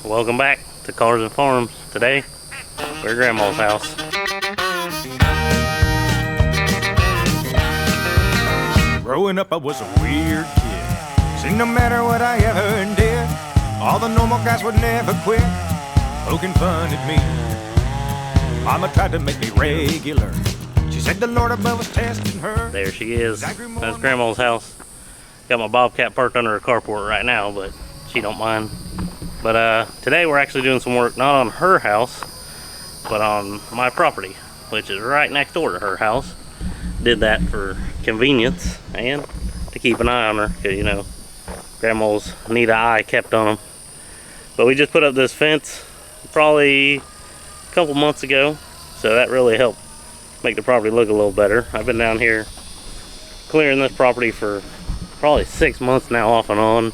Welcome back to Cars and Farms. Today, we're at Grandma's house. Growing up, I was a weird kid. See, no matter what I ever did, all the normal guys would never quit poking fun at me. Mama tried to make me regular. She said the Lord above was testing her. There she is. That's Grandma's house. Got my Bobcat parked under her carport right now, but she don't mind. But today we're actually doing some work not on her house, but on my property, which is right next door to her house. Did that for convenience and to keep an eye on her, because you know, Grandma's need an eye kept on them. But we just put up this fence probably a couple months ago, so that really helped make the property look a little better. I've been down here clearing this property for probably 6 months now, off and on,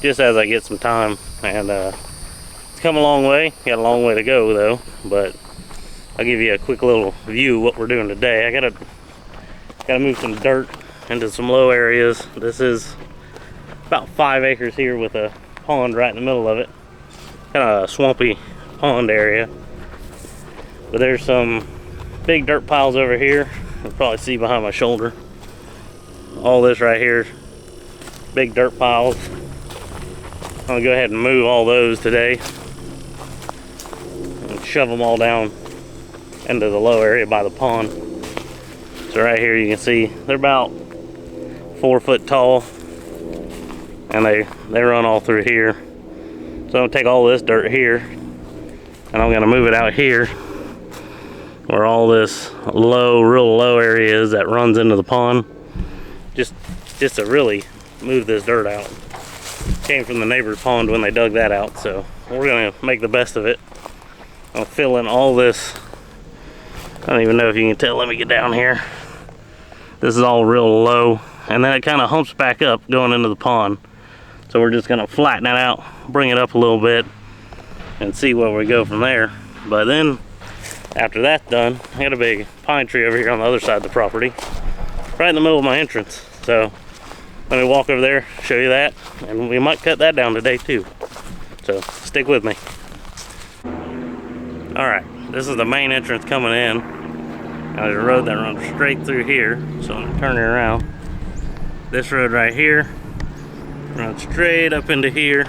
just as I get some time. And it's come a long way. Got a long way to go though, but I'll give you a quick little view of what we're doing today. I gotta move some dirt into some low areas. This is about 5 acres here with a pond right in the middle of it. Kind of a swampy pond area. But there's some big dirt piles over here. You'll probably see behind my shoulder. All this right here, big dirt piles. I'm gonna go ahead and move all those today and shove them all down into the low area by the pond. So right here you can see they're about 4 foot tall, and they run all through here. So I'm gonna take all this dirt here and I'm gonna move it out here where all this real low area is that runs into the pond, just to really move this dirt out. Came from the neighbor's pond when they dug that out, so we're gonna make the best of it. I'll fill in all this. I don't even know if you can tell. Let me get down here. This is all real low, and then it kind of humps back up going into the pond. So we're just gonna flatten it out, bring it up a little bit, and see where we go from there. But then after that's done, I got a big pine tree over here on the other side of the property, right in the middle of my entrance. So let me walk over there, show you that, and we might cut that down today too. So stick with me. Alright, this is the main entrance coming in. Now there's a road that runs straight through here, so I'm gonna turn it around. This road right here runs straight up into here.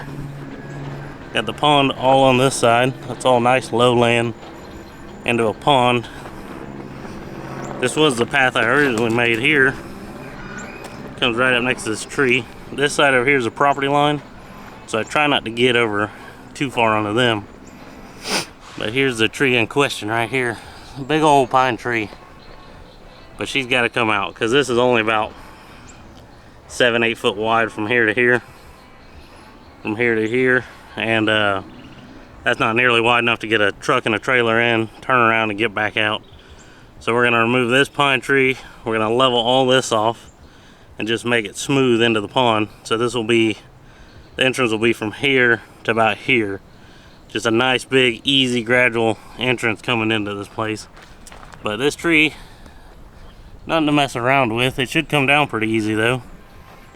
Got the pond all on this side. That's all nice low land into a pond. This was the path I originally made here. Comes right up next to this tree. This side over here is a property line, so I try not to get over too far onto them. But here's the tree in question right here. Big old pine tree. But she's got to come out, because this is only about 7-8 foot wide from here to here. From here to here. And that's not nearly wide enough to get a truck and a trailer in, turn around and get back out. So we're going to remove this pine tree. We're going to level all this off and just make it smooth into the pond. So this will be, the entrance will be from here to about here. Just a nice big easy gradual entrance coming into this place. But this tree, nothing to mess around with. It should come down pretty easy though.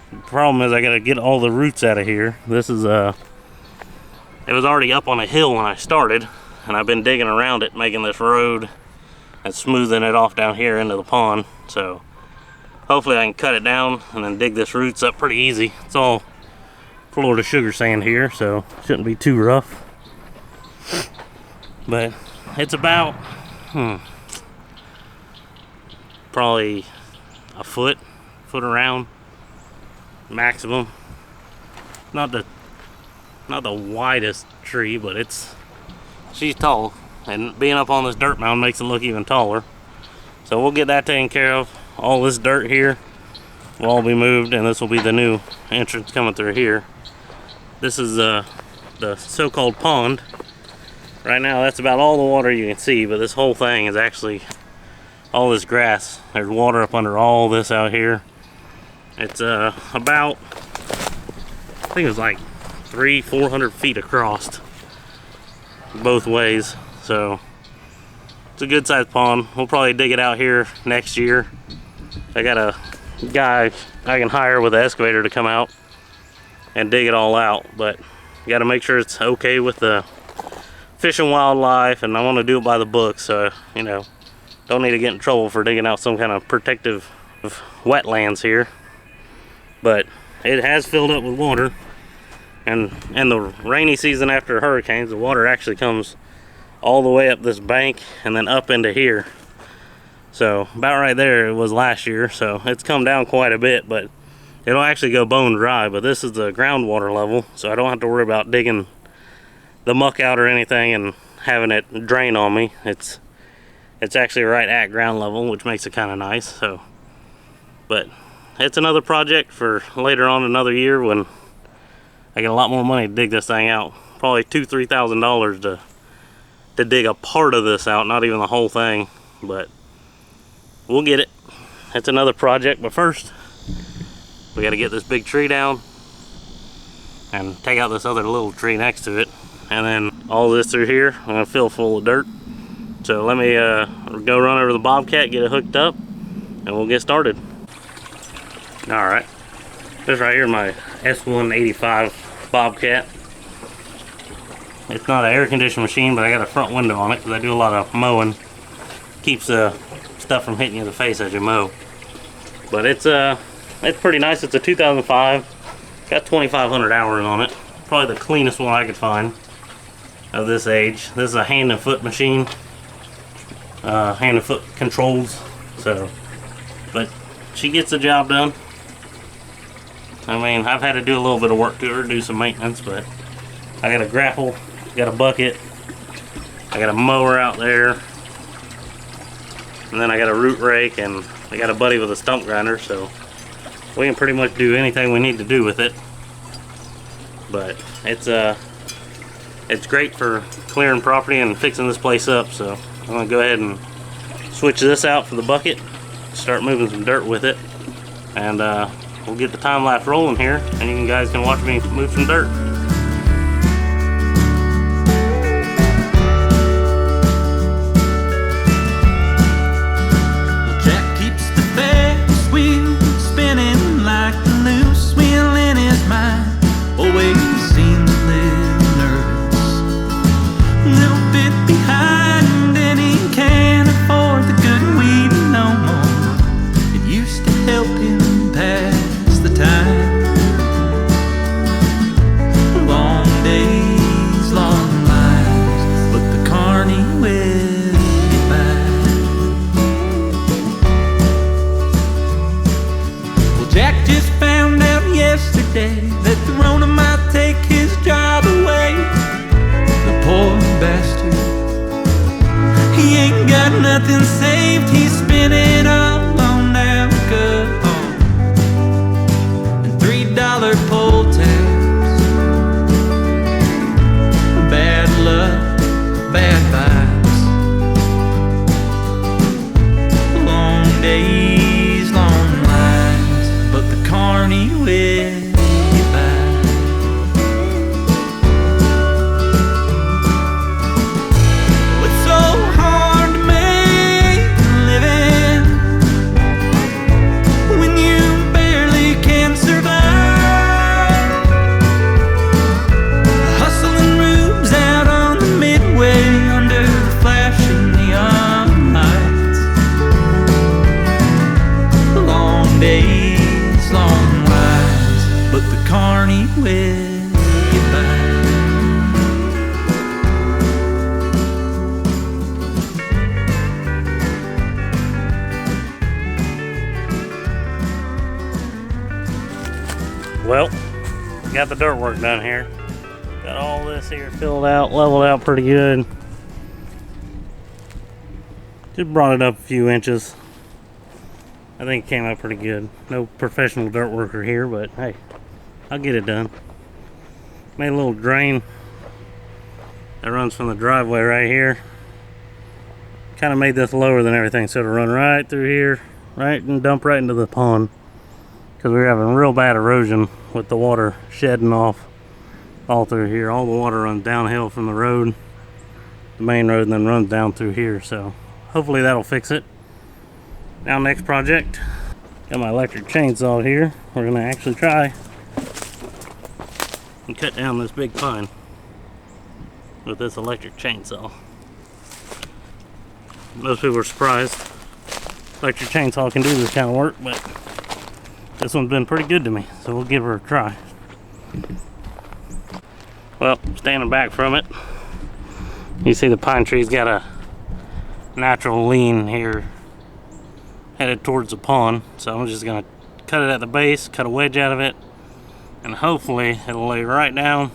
The problem is I gotta get all the roots out of here. This is it was already up on a hill when I started, and I've been digging around it, making this road and smoothing it off down here into the pond. So hopefully I can cut it down and then dig this roots up pretty easy. It's all Florida sugar sand here, so shouldn't be too rough. But it's about probably a foot around maximum. Not the widest tree, but she's tall, and being up on this dirt mound makes it look even taller. So we'll get that taken care of. All this dirt here will all be moved, and this will be the new entrance coming through here. This is the so-called pond. Right now that's about all the water you can see, but this whole thing is actually all this grass. There's water up under all this out here. It's about, I think it was like 300-400 feet across both ways. So it's a good sized pond. We'll probably dig it out here next year. I got a guy I can hire with an excavator to come out and dig it all out, but got to make sure it's okay with the fish and wildlife, and I want to do it by the book, so you know, don't need to get in trouble for digging out some kind of protective wetlands here. But it has filled up with water, and in the rainy season after hurricanes, the water actually comes all the way up this bank and then up into here. So about right there it was last year, so it's come down quite a bit, but it'll actually go bone dry. But this is the groundwater level, so I don't have to worry about digging the muck out or anything and having it drain on me. It's actually right at ground level, which makes it kind of nice. So, but it's another project for later on another year when I get a lot more money to dig this thing out. Probably $2,000-3,000 to dig a part of this out, not even the whole thing, but we'll get it. It's another project, but first we got to get this big tree down and take out this other little tree next to it, and then all this through here I'm gonna fill full of dirt. So let me go run over the Bobcat, get it hooked up, and we'll get started. All right, this right here, my S185 Bobcat. It's not an air conditioning machine, but I got a front window on it because I do a lot of mowing. Keeps stuff from hitting you in the face as you mow. But it's pretty nice. It's a 2005. Got 2,500 hours on it. Probably the cleanest one I could find of this age. This is a hand and foot machine. Hand and foot controls. So, but she gets the job done. I mean, I've had to do a little bit of work to her, do some maintenance, but I got a grapple, got a bucket, I got a mower out there, and then I got a root rake, and I got a buddy with a stump grinder, so we can pretty much do anything we need to do with it. But it's great for clearing property and fixing this place up, so I'm gonna go ahead and switch this out for the bucket, start moving some dirt with it, and we'll get the time lapse rolling here, and you guys can watch me move some dirt. Jack keeps the fast wheel spinning like the loose wheel in his mind. Always seems a little nervous, a little bit behind, and he can't afford the good weed no more. It used to help him pass the time. Long days, long lives, but the carny will get by. Well, Jack just found out yesterday that the Rona might take his job away. The poor bastard, he ain't got nothing saved. He's spending all on alcohol and $3 pull tabs. Bad luck, bad vibes. Long days, long lives, but the carny will get by. Oh, it's so hard to make a living when you barely can survive. Hustling rubes out on the midway under the flashing neon lights. Long days, long lives, but the carny will get by. Well, got the dirt work done here. Got all this here filled out, leveled out pretty good. Just brought it up a few inches. I think it came out pretty good. No professional dirt worker here, but hey, I'll get it done. Made a little drain that runs from the driveway right here. Kind of made this lower than everything, so it'll run right through here, right, and dump right into the pond. Because we were having real bad erosion with the water shedding off all through here. All the water runs downhill from the road, the main road, and then runs down through here. So hopefully that'll fix it. Now next project, got my electric chainsaw here. We're gonna actually try and cut down this big pine with this electric chainsaw. Most people are surprised electric chainsaw can do this kind of work, but this one's been pretty good to me, so we'll give her a try. Well, standing back from it, you see the pine tree's got a natural lean here headed towards the pond, so I'm just gonna cut it at the base, cut a wedge out of it, and hopefully it'll lay right down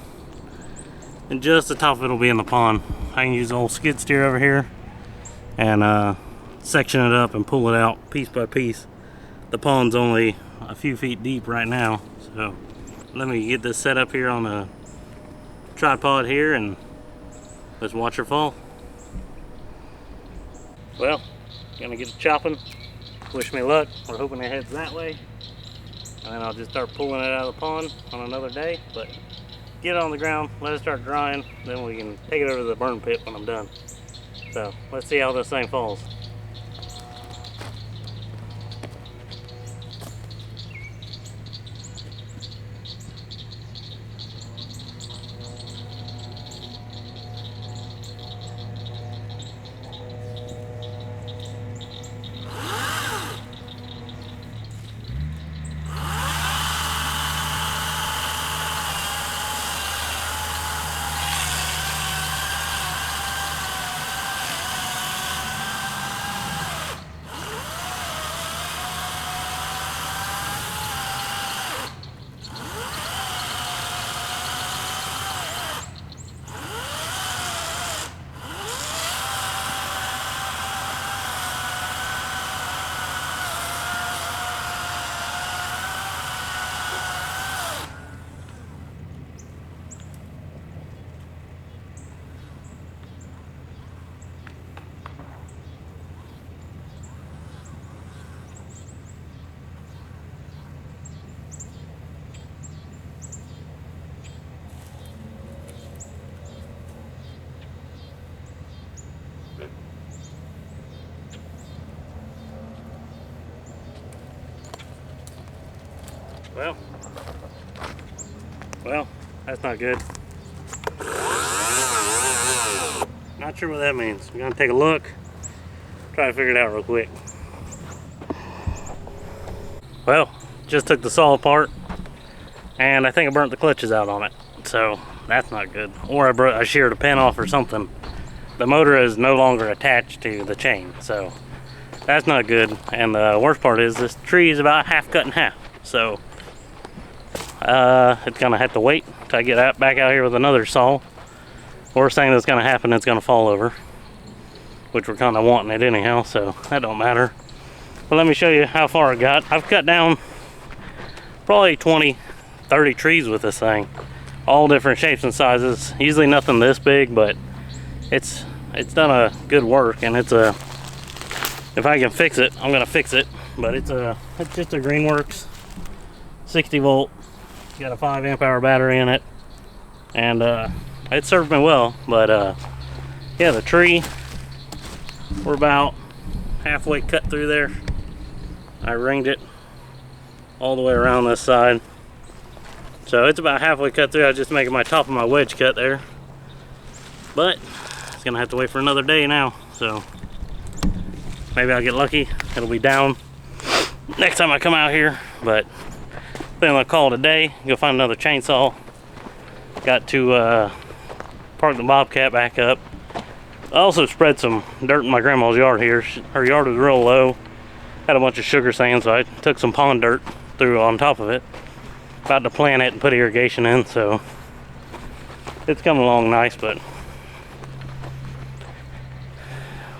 and just the top of it will be in the pond. I can use the old skid steer over here and section it up and pull it out piece by piece. The pond's only a few feet deep right now, so let me get this set up here on the tripod here and let's watch her fall. Well, gonna get it chopping. Wish me luck. We're hoping it heads that way, and then I'll just start pulling it out of the pond on another day. But get it on the ground, let it start drying, then we can take it over to the burn pit when I'm done. So let's see how this thing falls. Well, that's not good. Not sure what that means. We're gonna take a look, try to figure it out real quick. Well, just took the saw apart, and I think I burnt the clutches out on it. So that's not good. Or I sheared a pin off or something. The motor is no longer attached to the chain, so that's not good. And the worst part is this tree is about half cut in half. So it's gonna have to wait till I get back out here with another saw. Worst thing that's gonna happen, it's gonna fall over, which we're kind of wanting it anyhow, so that don't matter. But let me show you how far I got. I've cut down probably 20-30 trees with this thing, all different shapes and sizes. Usually nothing this big, but it's done a good work, and it's a, if I can fix it, I'm gonna fix it. But it's just a Greenworks 60 volt. Got a 5 amp hour battery in it, and it served me well. But yeah, the tree, we're about halfway cut through there. I ringed it all the way around this side, so it's about halfway cut through. I was just making my top of my wedge cut there, but it's gonna have to wait for another day now. So maybe I'll get lucky, it'll be down next time I come out here. But then I'll call it a day, go find another chainsaw. Got to park the Bobcat back up. I also spread some dirt in my grandma's yard here. Her yard was real low, had a bunch of sugar sand, so I took some pond dirt, threw on top of it. About to plant it and put irrigation in, so it's coming along nice. But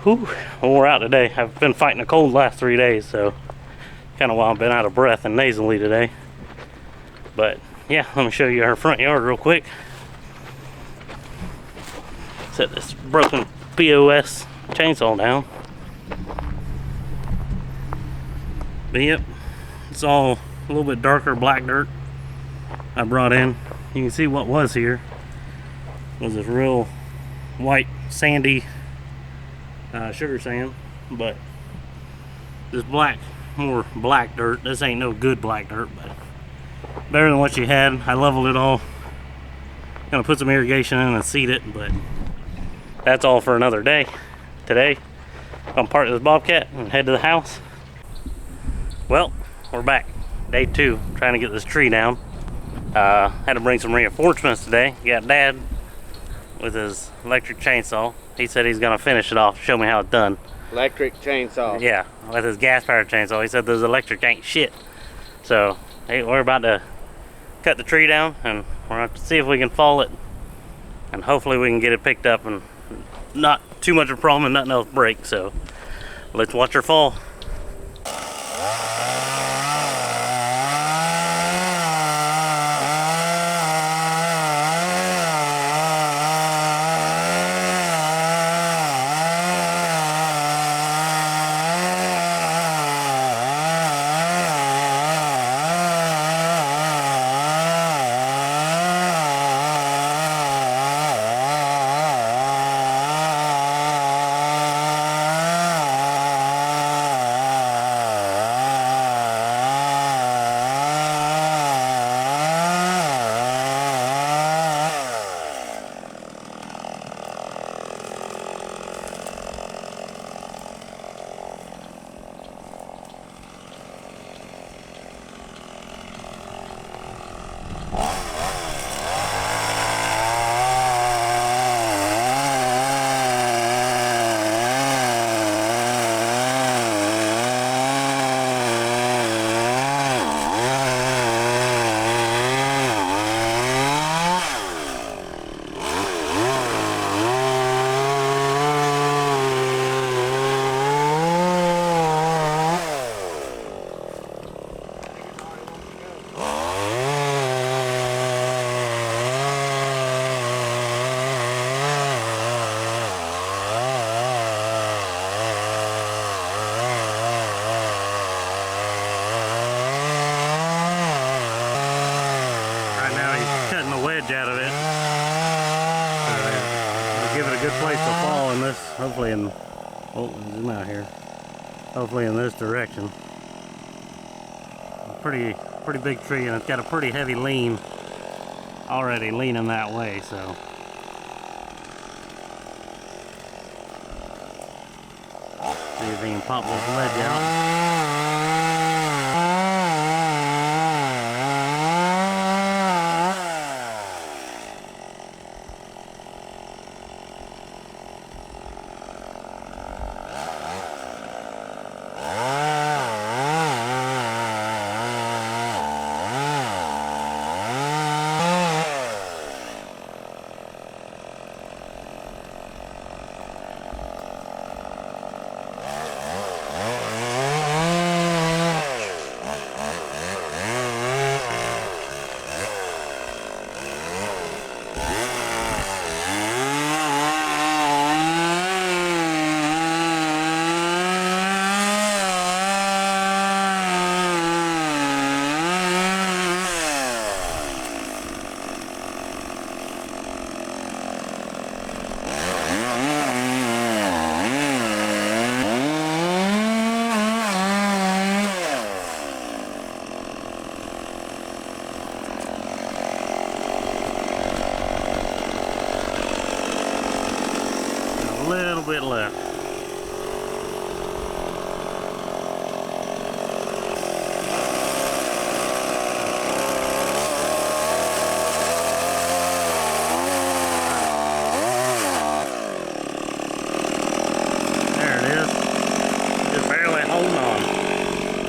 whew, wore out today. I've been fighting a cold the last 3 days, so kind of why I've been out of breath and nasally today. But yeah, let me show you our front yard real quick. Set this broken POS chainsaw down. But yep, it's all a little bit darker black dirt I brought in. You can see what was here was this real white sandy sugar sand, but this black, more black dirt. This ain't no good black dirt, but better than what you had. I leveled it all, Gonna put some irrigation in and seed it, but that's all for another day. Today, I'm park this Bobcat and head to the house. Well, we're back. Day 2, trying to get this tree down. Had to bring some reinforcements today. Got Dad with his electric chainsaw. He said he's gonna finish it off, show me how it's done. Electric chainsaw. Yeah, with his gas-powered chainsaw. He said this electric ain't shit. So, hey, we're about to cut the tree down, and we're gonna have to see if we can fall it, and hopefully we can get it picked up and not too much of a problem and nothing else break. So, let's watch her fall. Out of it. We'll give it a good place to fall in this, hopefully in, oh, zoom out here, hopefully in this direction. Pretty big tree, and it's got a pretty heavy lean, already leaning that way, so. See if we can pop this ledge out. Little bit left. There it is. Just barely holding on.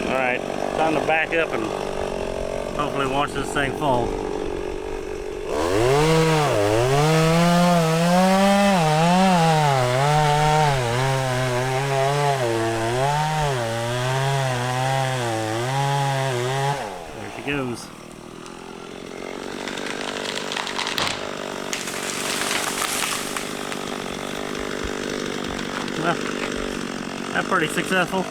Alright, time to back up and hopefully watch this thing fall. Goes. Well, that's pretty successful.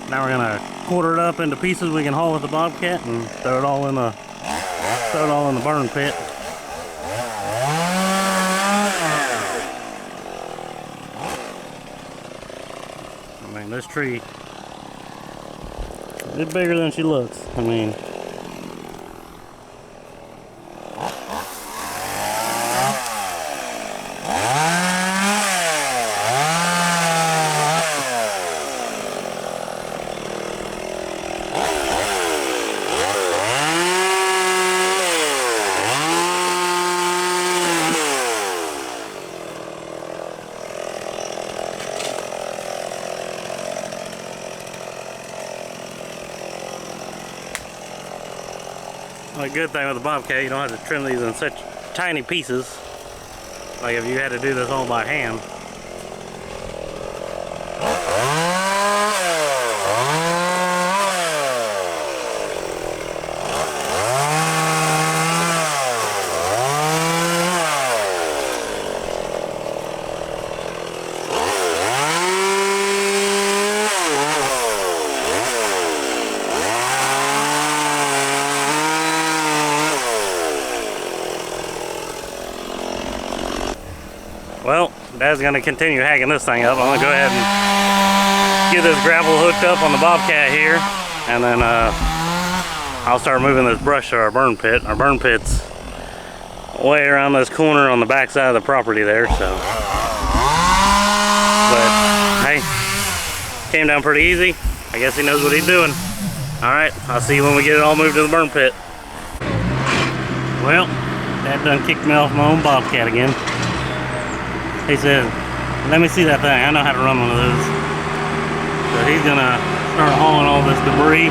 Now we're gonna quarter it up into pieces we can haul with the Bobcat and throw it all in the burn pit. I mean, this tree It's bigger than she looks. I mean, the good thing with the Bobcat, you don't have to trim these in such tiny pieces. Like if you had to do this all by hand. Well, Dad's gonna continue hacking this thing up. I'm gonna go ahead and get this gravel hooked up on the Bobcat here, and then I'll start moving this brush to our burn pit. Our burn pit's way around this corner on the back side of the property there, so. But hey, came down pretty easy. I guess he knows what he's doing. All right, I'll see you when we get it all moved to the burn pit. Well, Dad done kicked me off my own Bobcat again. He said, let me see that thing. I know how to run one of those. So he's gonna start hauling all this debris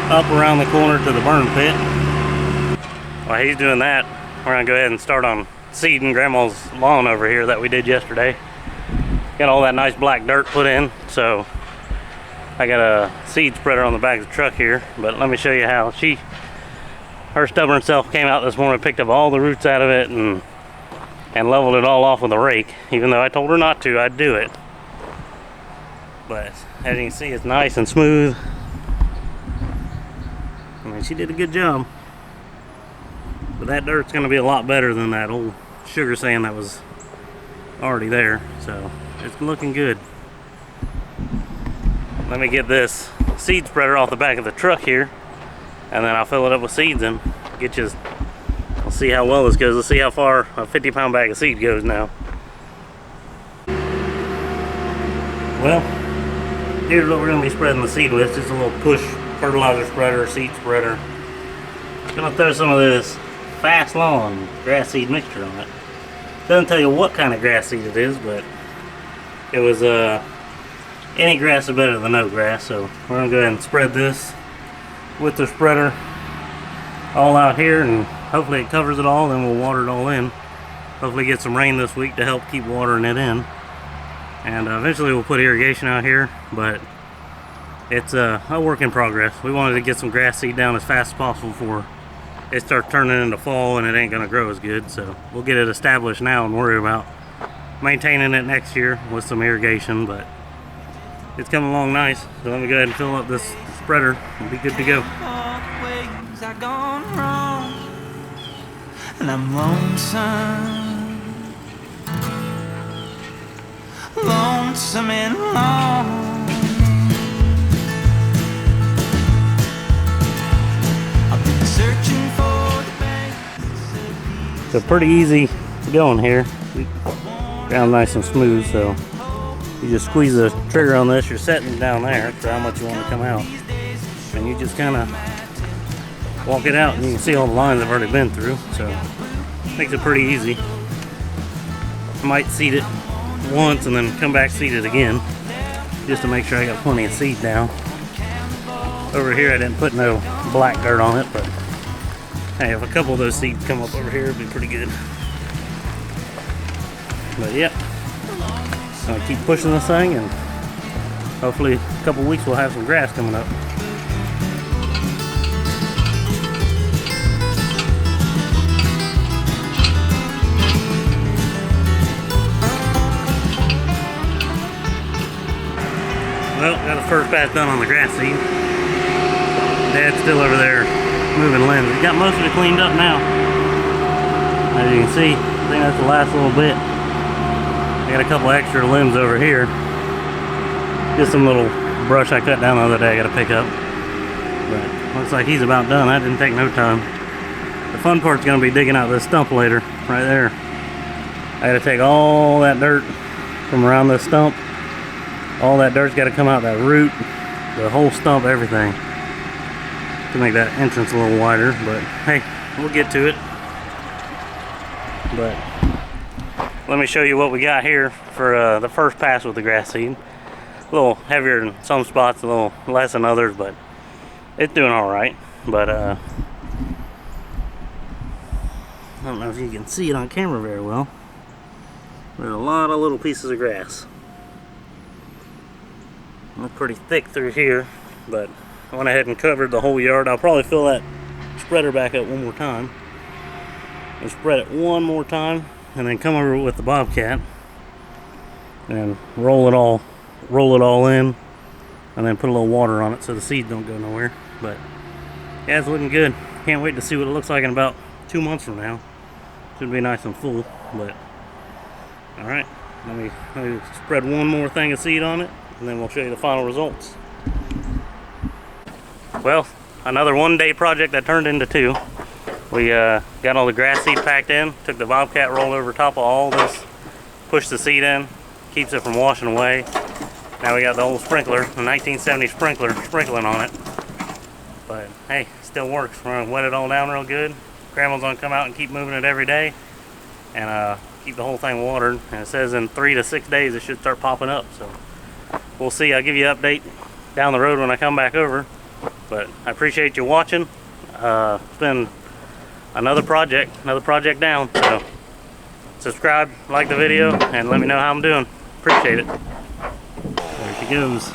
up around the corner to the burn pit. While he's doing that, we're gonna go ahead and start on seeding Grandma's lawn over here that we did yesterday. Got all that nice black dirt put in, so I got a seed spreader on the back of the truck here, but let me show you how. Her stubborn self came out this morning, picked up all the roots out of it, and leveled it all off with a rake. Even though I told her not to, I'd do it. But as you can see, it's nice and smooth. I mean, she did a good job. But that dirt's gonna be a lot better than that old sugar sand that was already there. So it's looking good. Let me get this seed spreader off the back of the truck here, and then I'll fill it up with seeds and get you. We'll see how well this goes. Let's see how far a 50-pound bag of seed goes now. Well, here's what we're going to be spreading the seed with. Just a little push fertilizer spreader, seed spreader. Going to throw some of this Fast Lawn grass seed mixture on it. Doesn't tell you what kind of grass seed it is, but it was any grass is better than no grass. So we're going to go ahead and spread this with the spreader all out here, and hopefully it covers it all. Then we'll water it all in. Hopefully get some rain this week to help keep watering it in, and eventually we'll put irrigation out here, but it's a work in progress. We wanted to get some grass seed down as fast as possible before it starts turning into fall and it ain't gonna grow as good. So we'll get it established now and worry about maintaining it next year with some irrigation, but it's coming along nice. So let me go ahead and fill up this spreader and be good to go. I've gone wrong, and I'm lonesome, lonesome and lonely. I've been searching for the bank. So pretty easy going here. Ground nice and smooth, so you just squeeze the trigger on this. You're setting down there for how much you want to come out, and you just kind of walk it out, and you can see all the lines I've already been through, so makes it pretty easy. I might seed it once and then come back seed it again, just to make sure I got plenty of seed down. Over here I didn't put no black dirt on it, but hey, if a couple of those seeds come up over here, it'd be pretty good. But yeah, I'll keep pushing this thing, and hopefully a couple weeks we'll have some grass coming up. Well, got the first pass done on the grass seed. Dad's still over there moving limbs. He got most of it cleaned up now. As you can see, I think that's the last little bit. I got a couple extra limbs over here. Just some little brush I cut down the other day I gotta pick up. But looks like he's about done. That didn't take no time. The fun part's gonna be digging out this stump later, right there. I gotta take all that dirt from around this stump. All that dirt's gotta come out, that root, the whole stump, everything. To make that entrance a little wider, but hey, we'll get to it. But let me show you what we got here for the first pass with the grass seed. A little heavier in some spots, a little less in others, but it's doing all right. But I don't know if you can see it on camera very well. There's a lot of little pieces of grass. They're pretty thick through here, but I went ahead and covered the whole yard. I'll probably fill that spreader back up one more time and spread it one more time, and then come over with the bobcat and roll it all in, and then put a little water on it so the seeds don't go nowhere. But yeah, it's looking good. Can't wait to see what it looks like in about 2 months from now. Should be nice and full. But all right, let me spread one more thing of seed on it, and then we'll show you the final results. Well, another one-day project that turned into 2. We got all the grass seed packed in, took the bobcat, rolled over top of all this, pushed the seed in, keeps it from washing away. Now we got the old sprinkler, the 1970 sprinkler, sprinkling on it. But hey, still works. We're gonna wet it all down real good. Grandma's gonna come out and keep moving it every day, and keep the whole thing watered. And it says in 3 to 6 days it should start popping up. So we'll see. I'll give you an update down the road when I come back over. But I appreciate you watching. It's been another project down. So subscribe, like the video, and let me know how I'm doing. Appreciate it. There she goes.